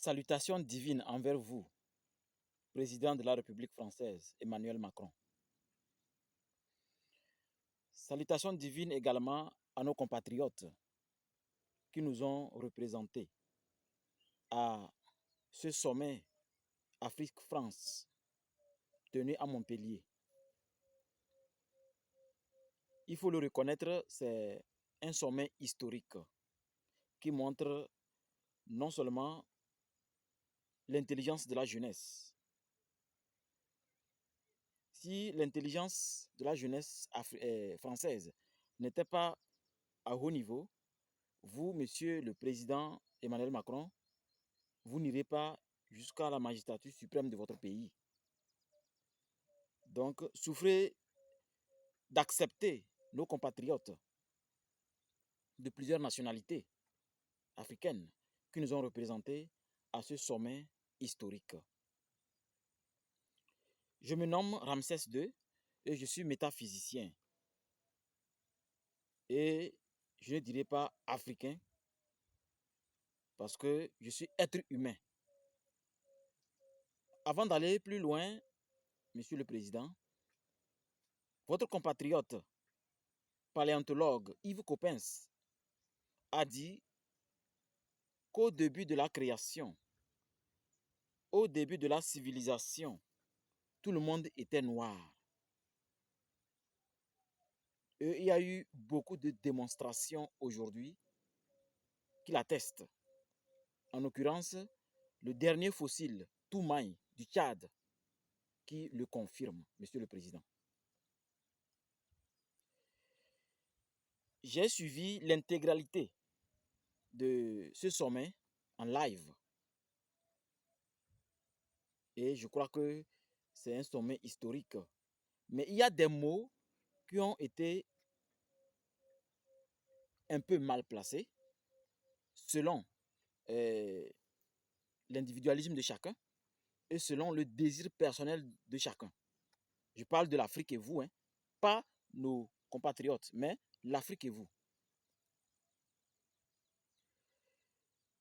Salutations divines envers vous, président de la République française, Emmanuel Macron. Salutations divines également à nos compatriotes qui nous ont représentés à ce sommet Afrique-France tenu à Montpellier. Il faut le reconnaître, c'est un sommet historique qui montre non seulement l'intelligence de la jeunesse. Si l'intelligence de la jeunesse française n'était pas à haut niveau, vous, monsieur le président Emmanuel Macron, vous n'irez pas jusqu'à la magistrature suprême de votre pays. Donc, souffrez d'accepter nos compatriotes de plusieurs nationalités africaines qui nous ont représentés à ce sommet historique. Je me nomme Ramsès II et je suis métaphysicien. Et je ne dirais pas africain parce que je suis être humain. Avant d'aller plus loin, monsieur le président, votre compatriote paléontologue Yves Coppens a dit qu'au début de la création, au début de la civilisation, tout le monde était noir. Et il y a eu beaucoup de démonstrations aujourd'hui qui l'attestent. En l'occurrence, le dernier fossile, Toumaï, du Tchad, qui le confirme, monsieur le président. J'ai suivi l'intégralité de ce sommet en live. Et je crois que c'est un sommet historique. Mais il y a des mots qui ont été un peu mal placés selon l'individualisme de chacun et selon le désir personnel de chacun. Je parle de l'Afrique et vous, pas nos compatriotes, mais l'Afrique et vous.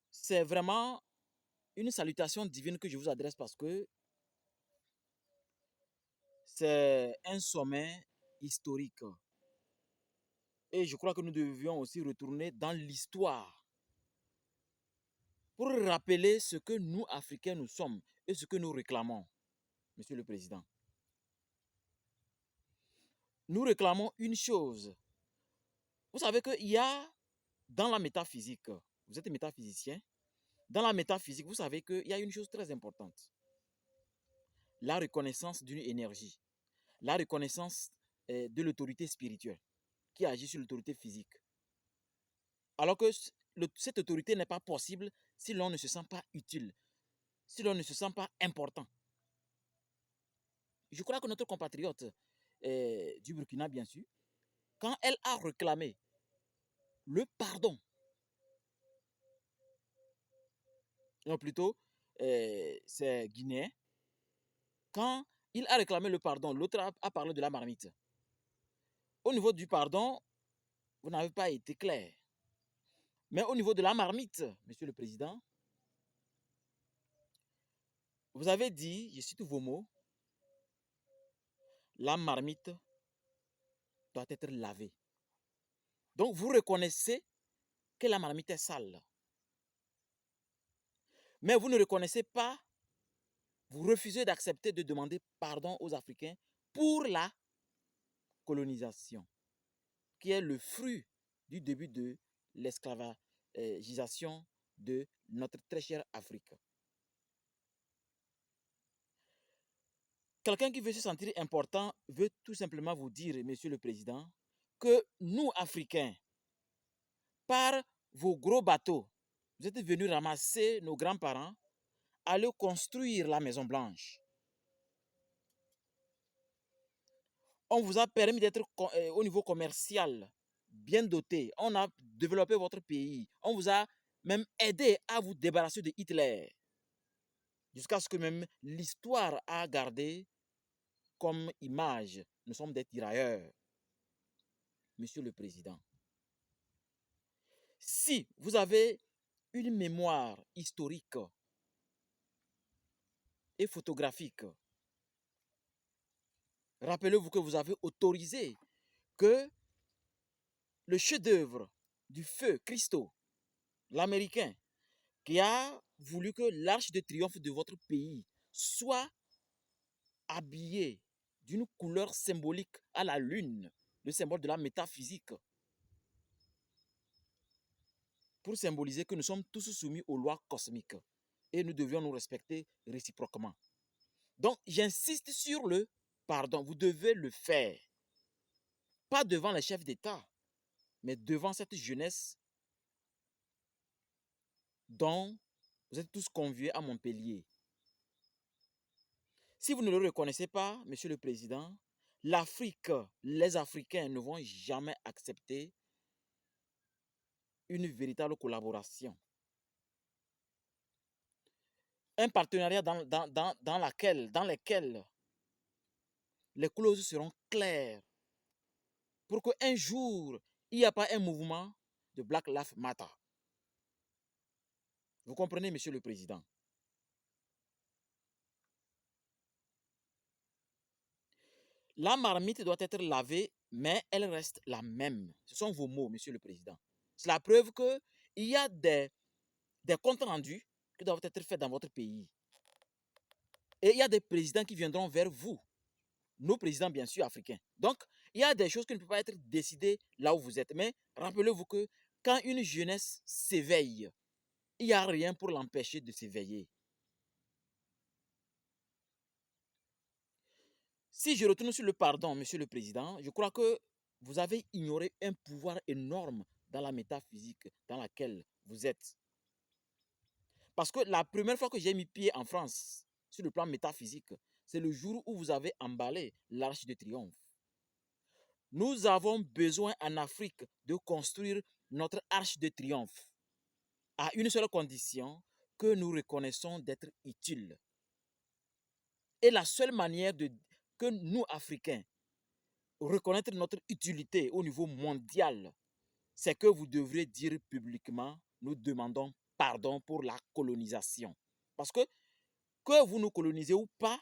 C'est vraiment une salutation divine que je vous adresse parce que c'est un sommet historique. Et je crois que nous devions aussi retourner dans l'histoire pour rappeler ce que nous, Africains, nous sommes et ce que nous réclamons, monsieur le président. Nous réclamons une chose. Vous savez qu'il y a dans la métaphysique, vous êtes métaphysicien, dans la métaphysique, vous savez qu'il y a une chose très importante. La reconnaissance d'une énergie, la reconnaissance de l'autorité spirituelle qui agit sur l'autorité physique. Alors que cette autorité n'est pas possible si l'on ne se sent pas utile, si l'on ne se sent pas important. Je crois que notre compatriote du Burkina, bien sûr, quand elle a réclamé le pardon, non plutôt c'est guinéen, quand il a réclamé le pardon, l'autre a parlé de la marmite. Au niveau du pardon, vous n'avez pas été clair. Mais au niveau de la marmite, monsieur le président, vous avez dit, je cite vos mots, la marmite doit être lavée. Donc vous reconnaissez que la marmite est sale. Mais vous ne reconnaissez pas, vous refusez d'accepter de demander pardon aux Africains pour la colonisation, qui est le fruit du début de l'esclavagisation de notre très chère Afrique. Quelqu'un qui veut se sentir important veut tout simplement vous dire, monsieur le président, que nous, Africains, par vos gros bateaux, vous êtes venus ramasser nos grands-parents, aller construire la Maison Blanche. On vous a permis d'être au niveau commercial bien doté. On a développé votre pays. On vous a même aidé à vous débarrasser de Hitler. Jusqu'à ce que même l'histoire a gardé comme image. Nous sommes des tirailleurs. Monsieur le Président, si vous avez une mémoire historique et photographiques. Rappelez-vous que vous avez autorisé que le chef-d'œuvre du feu Christo, l'Américain, qui a voulu que l'arche de triomphe de votre pays soit habillée d'une couleur symbolique à la lune, le symbole de la métaphysique, pour symboliser que nous sommes tous soumis aux lois cosmiques et nous devions nous respecter réciproquement. Donc, j'insiste sur le pardon. Vous devez le faire. Pas devant les chefs d'État, mais devant cette jeunesse dont vous êtes tous conviés à Montpellier. Si vous ne le reconnaissez pas, Monsieur le Président, l'Afrique, les Africains ne vont jamais accepter une véritable collaboration. Un partenariat dans lequel les clauses seront claires pour qu'un jour, il n'y a pas un mouvement de Black Lives Matter. Vous comprenez, Monsieur le Président? La marmite doit être lavée, mais elle reste la même. Ce sont vos mots, Monsieur le Président. C'est la preuve qu'il y a des comptes rendus qui doivent être faits dans votre pays. Et il y a des présidents qui viendront vers vous. Nos présidents, bien sûr, africains. Donc, il y a des choses qui ne peuvent pas être décidées là où vous êtes. Mais rappelez-vous que quand une jeunesse s'éveille, il n'y a rien pour l'empêcher de s'éveiller. Si je retourne sur le pardon, Monsieur le Président, je crois que vous avez ignoré un pouvoir énorme dans la métaphysique dans laquelle vous êtes. Parce que la première fois que j'ai mis pied en France, sur le plan métaphysique, c'est le jour où vous avez emballé l'Arche de Triomphe. Nous avons besoin en Afrique de construire notre Arche de Triomphe à une seule condition, que nous reconnaissons d'être utiles. Et la seule manière que nous, Africains, reconnaître notre utilité au niveau mondial, c'est que vous devrez dire publiquement, nous demandons pardon pour la colonisation. Parce que vous nous colonisez ou pas,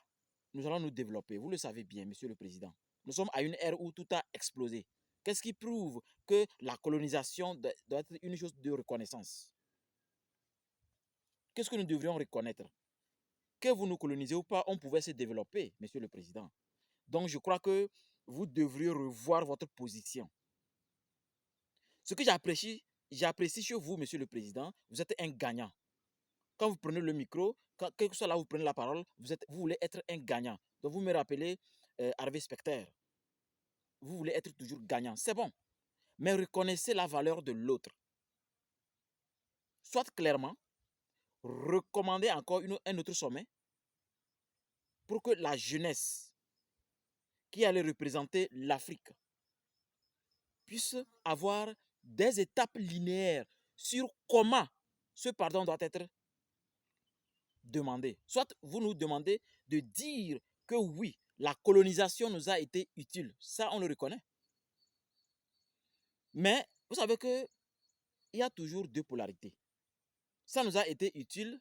nous allons nous développer. Vous le savez bien, Monsieur le Président. Nous sommes à une ère où tout a explosé. Qu'est-ce qui prouve que la colonisation doit être une chose de reconnaissance? Qu'est-ce que nous devrions reconnaître? Que vous nous colonisez ou pas, on pouvait se développer, Monsieur le Président. Donc, je crois que vous devriez revoir votre position. Ce que j'apprécie chez vous, Monsieur le Président, vous êtes un gagnant. Quand vous prenez le micro, quel que soit là où vous prenez la parole, vous voulez être un gagnant. Donc, vous me rappelez Harvey Specter. Vous voulez être toujours gagnant. C'est bon. Mais reconnaissez la valeur de l'autre. Soit clairement, recommandez encore un autre sommet pour que la jeunesse qui allait représenter l'Afrique puisse avoir des étapes linéaires sur comment ce pardon doit être demandé. Soit vous nous demandez de dire que oui, la colonisation nous a été utile. Ça, on le reconnaît. Mais vous savez qu'il y a toujours deux polarités. Ça nous a été utile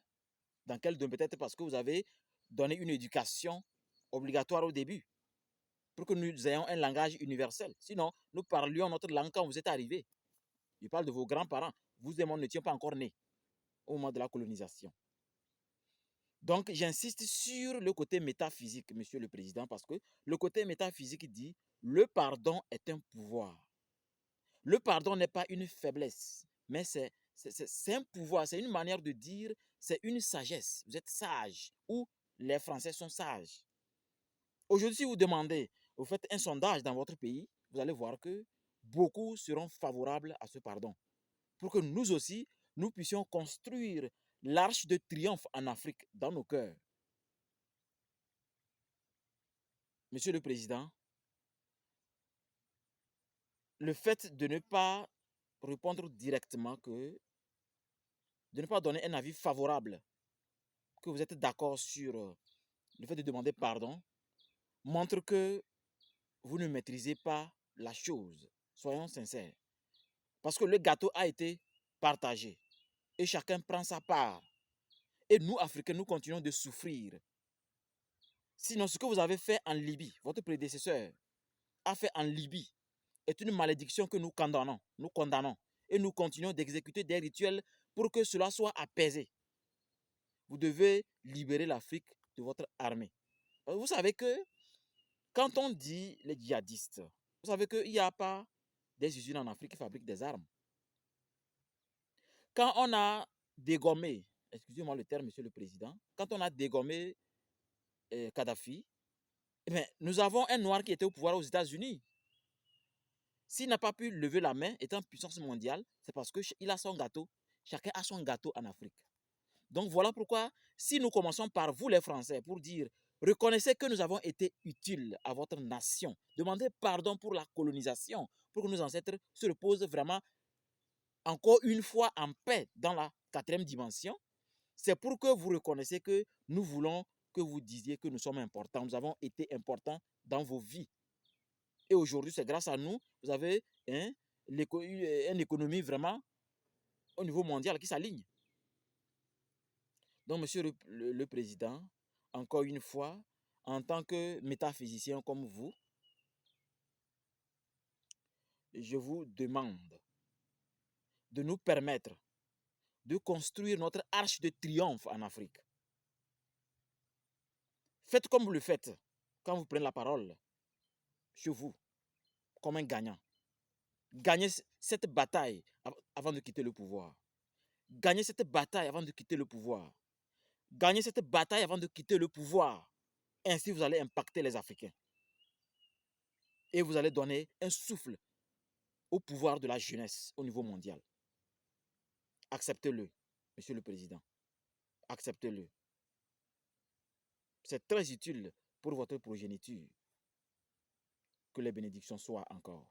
dans quel domaine? Peut-être parce que vous avez donné une éducation obligatoire au début pour que nous ayons un langage universel. Sinon, nous parlions notre langue quand vous êtes arrivés. Je parle de vos grands-parents. Vous et moi n'étions pas encore nés au moment de la colonisation. Donc, j'insiste sur le côté métaphysique, Monsieur le Président, parce que le côté métaphysique dit le pardon est un pouvoir. Le pardon n'est pas une faiblesse, mais c'est un pouvoir, c'est une manière de dire, c'est une sagesse. Vous êtes sage, ou les Français sont sages. Aujourd'hui, si vous demandez, vous faites un sondage dans votre pays, vous allez voir que beaucoup seront favorables à ce pardon. Pour que nous aussi, nous puissions construire l'arche de triomphe en Afrique, dans nos cœurs. Monsieur le Président, le fait de ne pas répondre directement, de ne pas donner un avis favorable, que vous êtes d'accord sur le fait de demander pardon, montre que vous ne maîtrisez pas la chose. Soyons sincères. Parce que le gâteau a été partagé et chacun prend sa part. Et nous, Africains, nous continuons de souffrir Sinon, ce que vous avez fait en Libye, votre prédécesseur a fait en Libye, est une malédiction que nous condamnons. Nous condamnons. Et nous continuons d'exécuter des rituels pour que cela soit apaisé. Vous devez libérer l'Afrique de votre armée. Vous savez que quand on dit les djihadistes, vous savez qu'il n'y a pas des usines en Afrique qui fabriquent des armes. Quand on a dégommé, excusez-moi le terme, monsieur le président, quand on a dégommé Kadhafi, eh bien, nous avons un noir qui était au pouvoir aux États-Unis. S'il n'a pas pu lever la main, étant puissance mondiale, c'est parce qu'il a son gâteau. Chacun a son gâteau en Afrique. Donc voilà pourquoi, si nous commençons par vous les Français, pour dire, reconnaissez que nous avons été utiles à votre nation, demandez pardon pour la colonisation, pour que nos ancêtres se reposent vraiment encore une fois en paix dans la 4e dimension, c'est pour que vous reconnaissiez que nous voulons que vous disiez que nous sommes importants, nous avons été importants dans vos vies. Et aujourd'hui, c'est grâce à nous, vous avez une économie vraiment au niveau mondial qui s'aligne. Donc, monsieur le président, encore une fois, en tant que métaphysicien comme vous, je vous demande de nous permettre de construire notre arche de triomphe en Afrique. Faites comme vous le faites quand vous prenez la parole chez vous, comme un gagnant. Gagnez cette bataille avant de quitter le pouvoir. Gagnez cette bataille avant de quitter le pouvoir. Gagnez cette bataille avant de quitter le pouvoir. Ainsi, vous allez impacter les Africains. Et vous allez donner un souffle au pouvoir de la jeunesse au niveau mondial. Acceptez-le, monsieur le président. Acceptez-le. C'est très utile pour votre progéniture. Que les bénédictions soient encore.